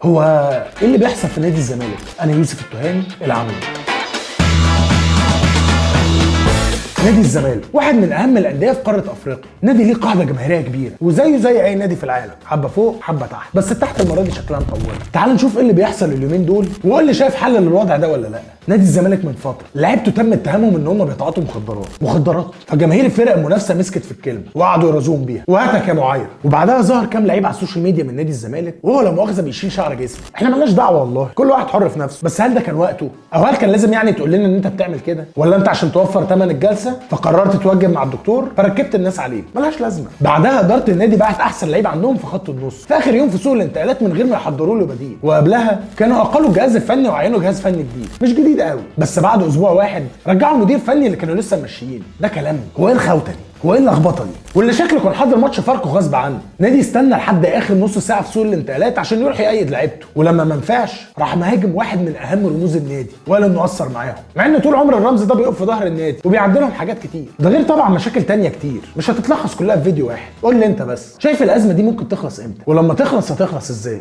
هو ايه اللي بيحصل في نادي الزمالك؟ انا يوسف التهامي العمري. نادي الزمالك واحد من اهم الانديه في قاره افريقيا، نادي ليه قاعده جماهيريه كبيره وزيه زي اي نادي في العالم، حبه فوق حبه تحت، بس تحت المره دي شكلها مطوله. تعال نشوف ايه اللي بيحصل اليومين دول وقول لي شايف حل للوضع ده ولا لا. نادي الزمالك من فتره لعيبته تم اتهامهم ان هم بيتعاطوا مخدرات، فجماهير الفرق المنافسه مسكت في الكلمه وقعدوا يرازوهم بيها وهاتك يا معاير. وبعدها ظهر كام لعيب على السوشيال ميديا من نادي الزمالك وهو لا مؤاخذه بيشيل شعر جسمه. احنا مالناش دعوه والله، كل واحد حر في نفسه، بس هل ده كان وقته؟ او هل كان لازم يعني تقول لنا ان انت بتعمل كده؟ ولا انت عشان توفر ثمن الجلسه فقررت توجب مع الدكتور فركبت الناس عليه؟ ملهاش لازمه. بعدها اداره النادي بعت احسن لعيب عندهم في خط النص في اخر يوم في سوق الانتقالات من غير ما يحضروا له بديل، وقبلها كانوا اقلوا الجهاز الفني وعينوا جهاز فني جديد، مش جديد قوي بس بعد اسبوع واحد رجعوا المدير الفني اللي كانوا لسه ماشيين. ده كلام؟ هو ايه الخوته دي؟ هو ايه اللخبطه دي؟ واللي شكله كان حاضر ماتش فاركو غصب عنه. نادي استنى لحد اخر نص ساعه في سوق الانتقالات عشان يروح يأيد لعيبته، ولما ما نفعش راح مهاجم واحد من اهم رموز النادي وقال انه اثر معاهم، مع ان طول عمر الرمز ده بيقف في ظهر النادي وبيعدلهم حاجات كتير، ده غير طبعا مشاكل تانية كتير مش هتتلخص كلها في فيديو واحد. قول لي انت بس شايف الازمه دي ممكن تخلص امتى؟ ولما تخلص هتخلص ازاي؟